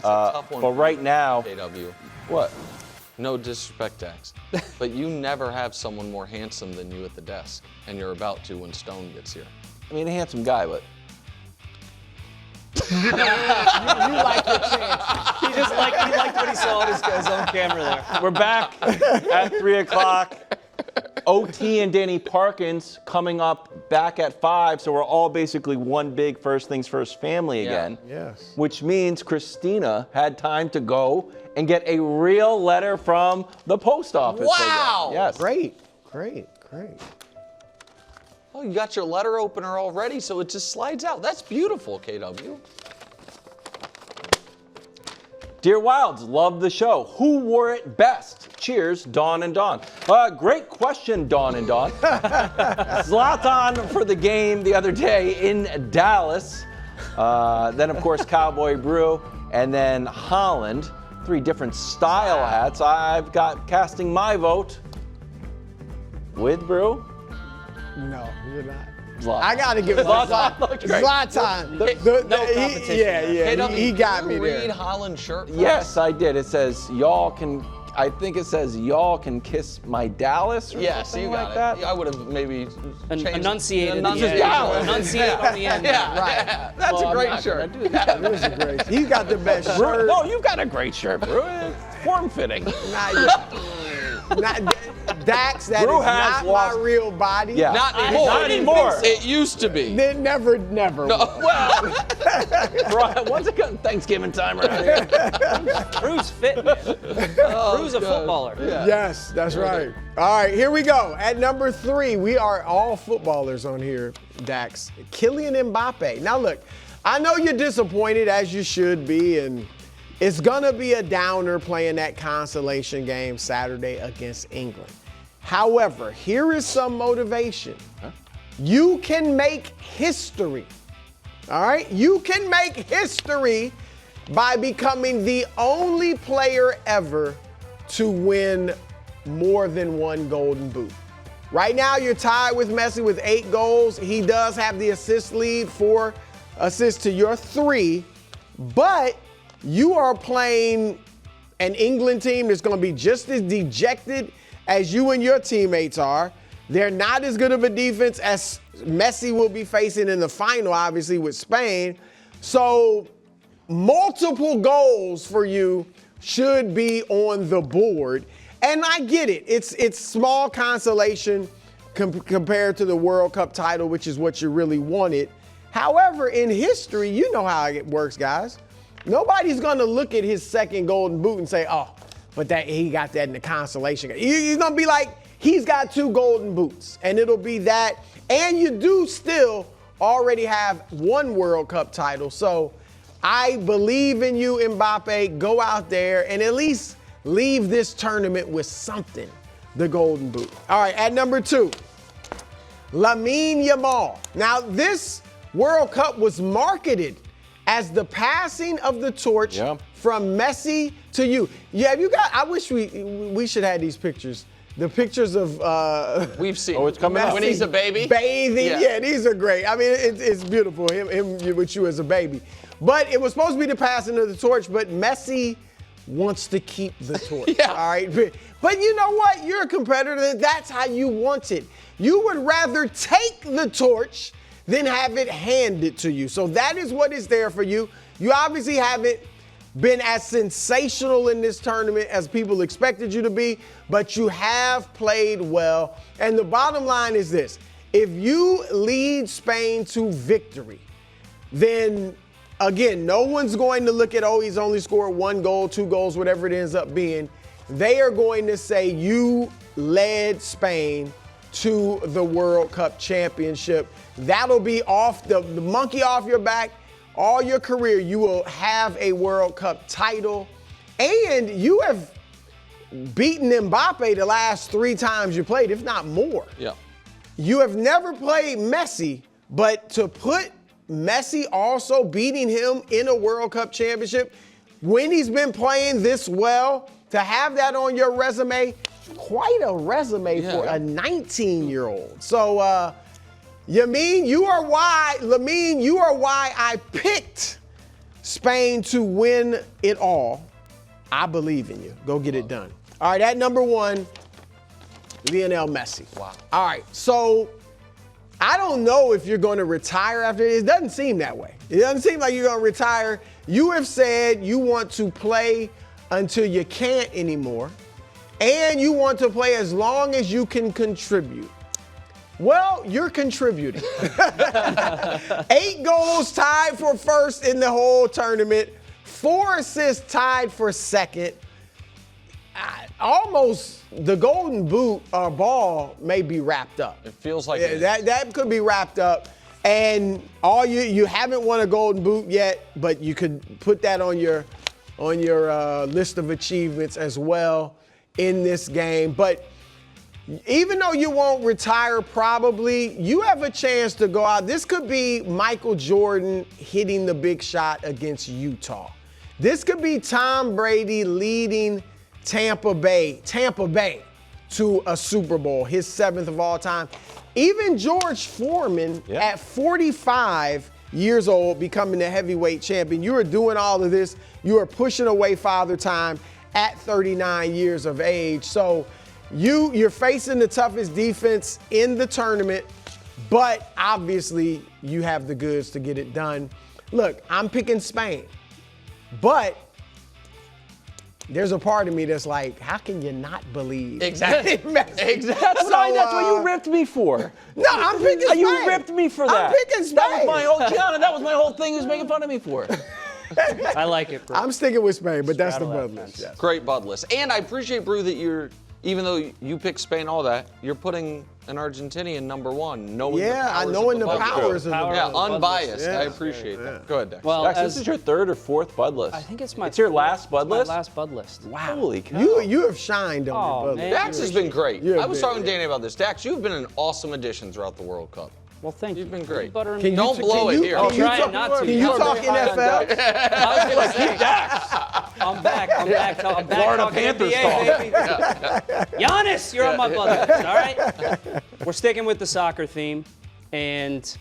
a tough one. But right now, KW. what? No disrespect, Dax, but you never have someone more handsome than you at the desk, and you're about to when Stone gets here. I mean, a handsome guy, but. You like your chance. He liked what he saw on his own camera there. We're back at 3 o'clock. OT and Danny Parkins coming up back at 5, so we're all basically one big first things first family again. Yes. Which means Christina had time to go and get a real letter from the post office. Wow! Again. Yes. Great. Oh, you got your letter opener already, so it just slides out. That's beautiful, KW. Dear Wildes, love the show. Who wore it best? Cheers, Dawn and Dawn. Great question, Dawn and Dawn. Zlatan for the game the other day in Dallas. Then, of course, Cowboy Brew. And then Holland. 3 different style hats. I've got casting my vote with Brew. No, you're not. Zlatan. I got to give it to Zlatan looked great. Zlatan. No competition there. Yeah, he got me Did you read there. Holland's shirt? Yes, I did. It says, y'all can, I think it says, y'all can kiss my Dallas or Yes, something you got like it. that. I would have maybe changed Enunciated. Dallas. Enunciated on the end. Yeah, that's Well, a I'm great not shirt. gonna do that. It was a great. He got the best Brew, shirt. no, you've got a great shirt, Brew. It's form-fitting. Not Dax, that Brew is has not lost- my real body. Yeah. Not anymore. Not anymore. It used to be. They never. Well, once again, Thanksgiving time around here. Drew's fit, man. Drew's a footballer. Yes, that's right. All right, here we go. At number 3, we are all footballers on here, Dax. Kylian Mbappé. Now, look, I know you're disappointed, as you should be, and it's going to be a downer playing that consolation game Saturday against England. However, here is some motivation. You can make history. All right? You can make history by becoming the only player ever to win more than 1 Golden Boot. Right now, you're tied with Messi with 8 goals. He does have the assist lead, 4 assists to your 3, but you are playing an England team that's going to be just as dejected as you and your teammates are. They're not as good of a defense as Messi will be facing in the final, obviously, with Spain. So multiple goals for you should be on the board. And I get it. It's small consolation compared to the World Cup title, which is what you really wanted. However, in history, you know how it works, guys. Nobody's going to look at his second Golden Boot and say, oh, but that he got that in the consolation game. You're going to be like, he's got 2 Golden Boots, and it'll be that. And you do still already have 1 World Cup title. So I believe in you, Mbappe. Go out there and at least leave this tournament with something, the Golden Boot. All right, at number 2, Lamine Yamal. Now, this World Cup was marketed as the passing of the torch from Messi to you. Yeah, you got. I wish we should have these pictures. The pictures of We've seen. Oh, it's coming up. When he's a baby. Bathing. Yeah, these are great. I mean, it's beautiful. Him with you as a baby. But it was supposed to be the passing of the torch, but Messi wants to keep the torch. Yeah. All right. But you know what? You're a competitor. That's how you want it. You would rather take the torch than have it handed to you. So that is what is there for you. You obviously haven't been as sensational in this tournament as people expected you to be, but you have played well. And the bottom line is this. If you lead Spain to victory, then again, no one's going to look at, oh, he's only scored 1 goal, 2 goals, whatever it ends up being. They are going to say you led Spain to the World Cup championship. That'll be off the monkey off your back. All your career, you will have a World Cup title. And you have beaten Mbappe the last 3 times you played, if not more. Yeah. You have never played Messi, but to put Messi also beating him in a World Cup championship, when he's been playing this well, to have that on your resume, quite a resume for a 19-year-old. So, Lamine, you are why I picked Spain to win it all. I believe in you. Go get it done. All right, at number 1, Lionel Messi. Wow. All right, so I don't know if you're going to retire after this. It doesn't seem that way. It doesn't seem like you're going to retire. You have said you want to play until you can't anymore, and you want to play as long as you can contribute. Well, you're contributing. 8 goals tied for first in the whole tournament. 4 assists tied for second. Almost the golden boot or ball may be wrapped up. It feels like it. That could be wrapped up. And you haven't won a golden boot yet, but you could put that on your list of achievements as well in this game. But even though you won't retire probably, you have a chance to go out. This could be Michael Jordan hitting the big shot against Utah. This could be Tom Brady leading Tampa Bay to a Super Bowl, his 7th of all time. Even George Foreman at 45 years old becoming the heavyweight champion. You are doing all of this. You are pushing away Father Time at 39 years of age. So you're facing the toughest defense in the tournament, but obviously you have the goods to get it done. Look, I'm picking Spain, but there's a part of me that's like, how can you not believe? Exactly. That's what you ripped me for. No, I'm picking Spain. You ripped me for that. I'm picking Spain. That was my whole Gianna. That was my whole thing. He was making fun of me for it. I like it, bro. I'm sticking with Spain, but that's the Straddle bud that list. fence. Yes. Great bud list. And I appreciate, Brew, that even though you pick Spain, all that, you're putting an Argentinian number 1, knowing knowing the powers of the Power bud Yeah, of the bud unbiased. list. I Yeah. appreciate that. Go ahead, Dex. Well, Dex, this is your 3rd or 4th bud list. I think it's my. It's your last bud list? My last bud list. Wow. Holy cow. You have shined on Oh, your bud man. list. Dax has been great. You're I was big, talking to yeah. Danny about this. Dax, you've been an awesome addition throughout the World Cup. Well, thank you. You've been great. Butter and Can you- Don't blow can it you- here. I'll Can you try talk- not to. Can you talk NFL? I was gonna say, I'm back. I'm back Florida talking Panthers NBA, baby. Giannis, you're on my bud list, all right? We're sticking with the soccer theme, and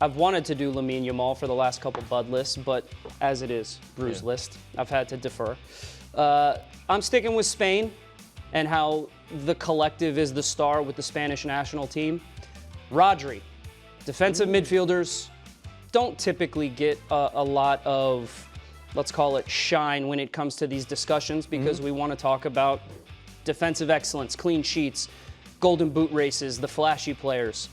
I've wanted to do Lamine Yamal for the last couple bud lists, but as it is Brew's list, I've had to defer. I'm sticking with Spain and how the collective is the star with the Spanish national team. Rodri, defensive midfielders don't typically get a lot of, let's call it, shine when it comes to these discussions because we want to talk about defensive excellence, clean sheets, golden boot races, the flashy players.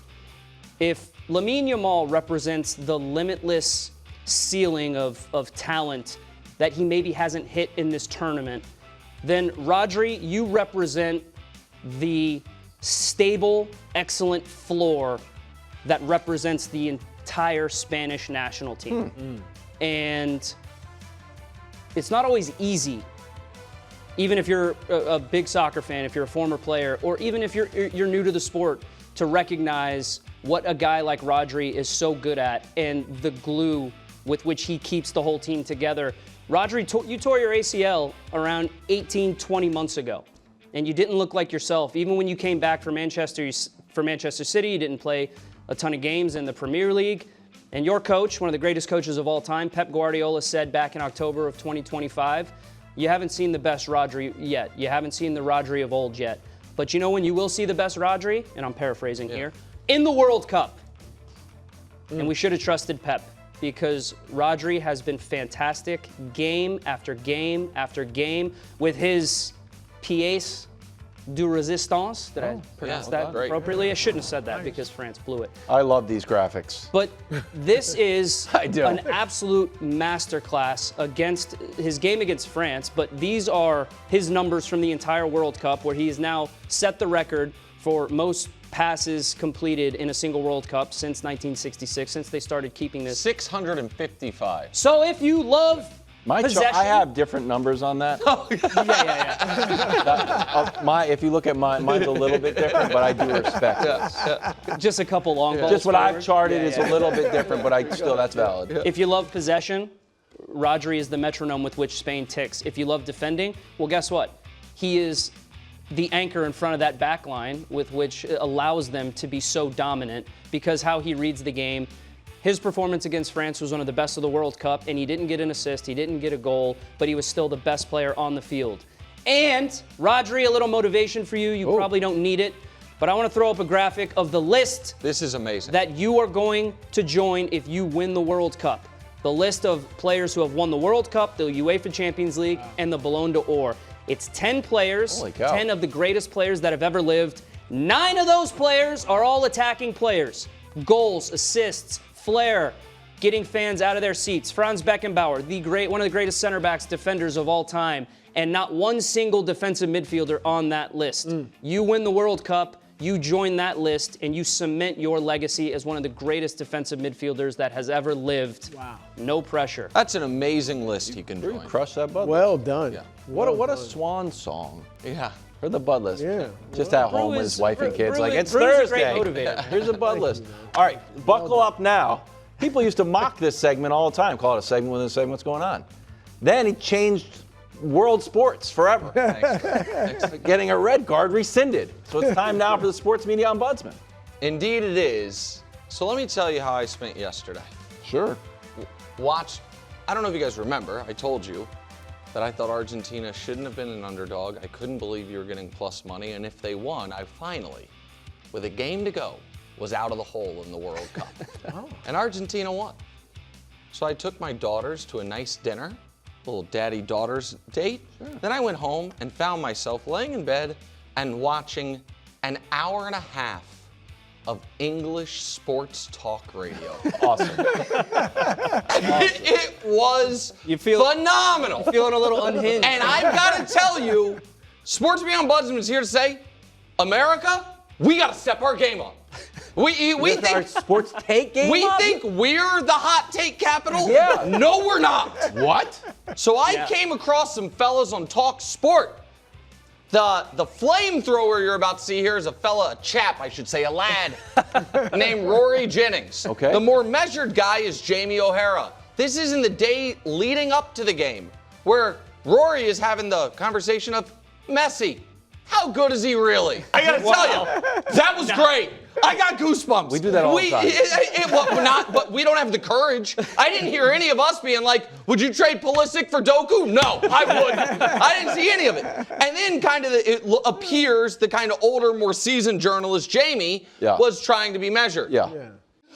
If Lamine Yamal represents the limitless ceiling of talent that he maybe hasn't hit in this tournament, then Rodri, you represent the stable, excellent floor that represents the entire Spanish national team. And it's not always easy, even if you're a big soccer fan, if you're a former player, or even if you're new to the sport, to recognize what a guy like Rodri is so good at and the glue with which he keeps the whole team together. Rodri, you tore your ACL around 18, 20 months ago, and you didn't look like yourself. Even when you came back for Manchester City, you didn't play a ton of games in the Premier League. And your coach, one of the greatest coaches of all time, Pep Guardiola, said back in October of 2025, you haven't seen the best Rodri yet. You haven't seen the Rodri of old yet. But you know when you will see the best Rodri, and I'm paraphrasing here, in the World Cup. And we should have trusted Pep, because Rodri has been fantastic game after game after game with his pièce de résistance. Did I pronounce that great. appropriately? I shouldn't have said that because France blew it. I love these graphics. But this is I do. an absolute masterclass against his game against France. But these are his numbers from the entire World Cup, where he has now set the record for most passes completed in a single World Cup since 1966, since they started keeping this. 655. So if you love possession, I have different numbers on that. If you look at mine, mine's a little bit different, but I do respect it. just a couple long balls. Just what I've forward. charted is a little bit different, but that's valid. If you love possession, Rodri is the metronome with which Spain ticks. If you love defending, well, guess what? He is the anchor in front of that back line with which allows them to be so dominant, because how he reads the game, His performance against France was one of the best of the World Cup, and he didn't get an assist, he didn't get a goal, but he was still the best player on the field. And Rodri, a little motivation for you. You probably don't need it, but I want to throw up a graphic of the list This is amazing. that you are going to join if you win the World Cup. The list of players who have won the World Cup, the UEFA Champions League, and the Ballon d'Or. It's 10 players, Holy cow. 10 of the greatest players that have ever lived. 9 of those players are all attacking players. Goals, assists, flair, getting fans out of their seats. Franz Beckenbauer, one of the greatest center backs, defenders of all time, and not one single defensive midfielder on that list. You win the World Cup, you join that list, and you cement your legacy as one of the greatest defensive midfielders that has ever lived. Wow. No pressure. That's an amazing list he can join. Crush that Bud. Well done. Yeah. What a swan song Yeah. for the Bud list. Yeah. Just at home with his wife and kids. Brew Like, it's is a great Thursday. motivator. Here's a Bud list. All right, buckle up now. People used to mock this segment all the time, call it a segment within a segment, what's going on. Then he changed world sports forever. Getting a red card rescinded. So it's time now for the sports media ombudsman. Indeed it is. So let me tell you how I spent yesterday. Sure. I don't know if you guys remember, I told you that I thought Argentina shouldn't have been an underdog. I couldn't believe you were getting plus money, and if they won, I finally, with a game to go, was out of the hole in the World Cup. And Argentina won. So I took my daughters to a nice dinner, little daddy-daughters date. Then I went home and found myself laying in bed and watching an hour and a half of English sports talk radio. Awesome. It was phenomenal. Feeling a little unhinged. And I've got to tell you, Sports Beyond Ombudsman is here to say, America, we got to step our game up. We think our sports take game we up? think we're the hot take capital. Yeah. No, we're not. What? So I came across some fellas on Talk Sport. The flamethrower you're about to see here is a chap, I should say, a lad, named Rory Jennings. Okay. The more measured guy is Jamie O'Hara. This is in the day leading up to the game, where Rory is having the conversation of Messi. How good is he really? I gotta tell you, that was great. I got goosebumps. We do that all the time. But we don't have the courage. I didn't hear any of us being like, would you trade Pulisic for Doku? No, I wouldn't. I didn't see any of it. And then it appears the kind of older, more seasoned journalist, Jamie, was trying to be measured. Yeah.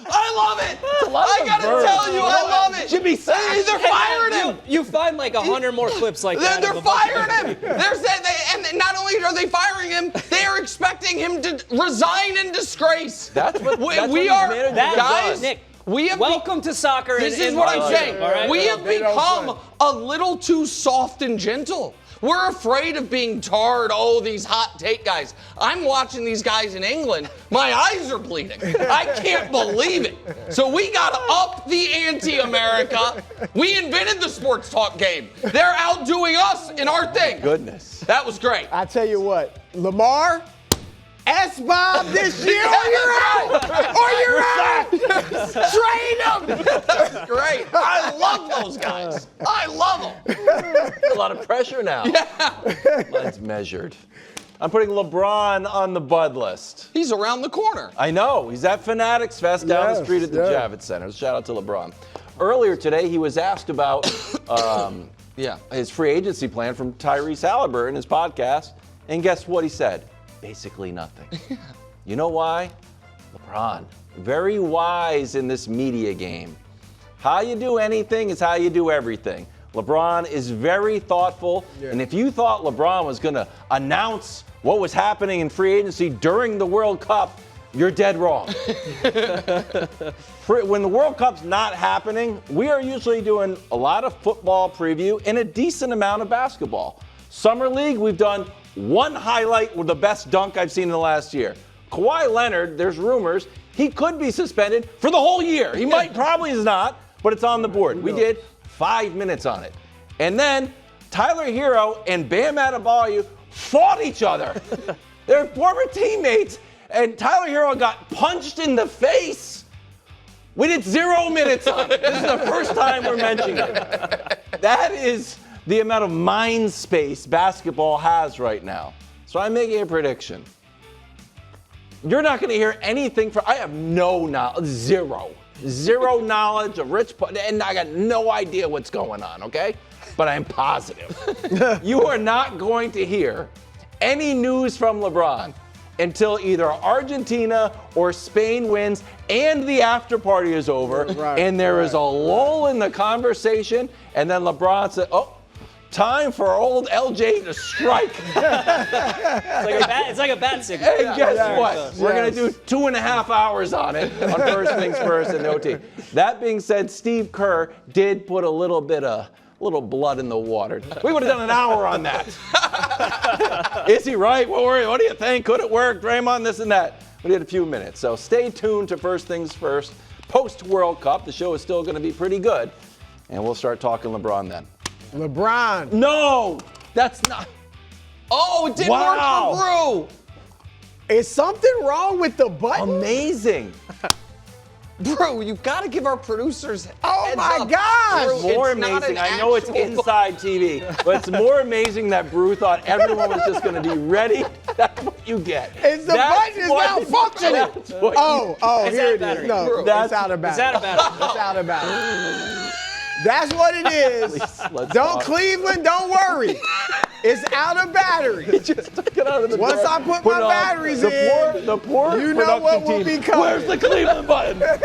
I love it. I gotta tell you, I love it. Jimmy Sacks. They're firing him. You find like 100 more clips like that. They're firing him. And not only are they firing him, they are expecting him to resign in disgrace. That's what we are, guys. Nick, we have welcome to soccer. This is what I'm saying. Right? We have become a little too soft and gentle. We're afraid of being tarred. Oh, these hot take guys. I'm watching these guys in England. My eyes are bleeding. I can't believe it. So we got to up the ante, America. We invented the sports talk game. They're outdoing us in our thing. Goodness. That was great. I tell you what, Lamar, S-Bob this year, or you're out! Or you're out! Trade him! That's great. I love those guys. I love them. A lot of pressure now. Yeah. Mine's measured. I'm putting LeBron on the Bud list. He's around the corner. I know. He's at Fanatics Fest down the street at the Javits Center. Shout out to LeBron. Earlier today, he was asked about his free agency plan from Tyrese Halliburton in his podcast. And guess what he said? Basically nothing. You know why? LeBron. Very wise in this media game. How you do anything is how you do everything. LeBron is very thoughtful. Yeah. And if you thought LeBron was going to announce what was happening in free agency during the World Cup, you're dead wrong. When the World Cup's not happening, we are usually doing a lot of football preview and a decent amount of basketball. Summer League, we've done one highlight with the best dunk I've seen in the last year. Kawhi Leonard, there's rumors, he could be suspended for the whole year. He probably is not, but it's on the board. We did 5 minutes on it. And then Tyler Hero and Bam Adebayo fought each other. They're former teammates, and Tyler Hero got punched in the face. We did 0 minutes on it. This is the first time we're mentioning it. That is the amount of mind space basketball has right now. So I'm making a prediction. You're not going to hear anything I have no knowledge, zero. zero knowledge of and I got no idea what's going on, okay? But I'm positive. You are not going to hear any news from LeBron until either Argentina or Spain wins and the after party is over, and there is a lull in the conversation, and then LeBron said, oh, time for old LJ to strike. It's like a bat signal. And guess what? We're going to do 2.5 hours on it on First Things First and OT. That being said, Steve Kerr did put a little blood in the water. We would have done an hour on that. Is he right? What do you think? Could it work? Draymond, this and that. We did a few minutes. So stay tuned to First Things First. Post-World Cup, the show is still going to be pretty good. And we'll start talking LeBron then. LeBron. No! That's not. Oh, it didn't work for Brew. Is something wrong with the button? Amazing. Bro, you've got to give our producers heads my up. gosh. Brew, More it's not amazing. an I know it's actual- inside TV, but it's more amazing that Brew thought everyone was just going to be ready. That's what you get. It's the button is malfunctioning. Here it battery? is. No, That's- it's out of battery. Is that a battery? It's out of battery. That's what it is. Let's Don't talk. Cleveland, don't worry. It's out of battery. Just took it out of the Once drawer, I put my it on. batteries The poor in, you know production what will team. be coming. Where's the Cleveland button?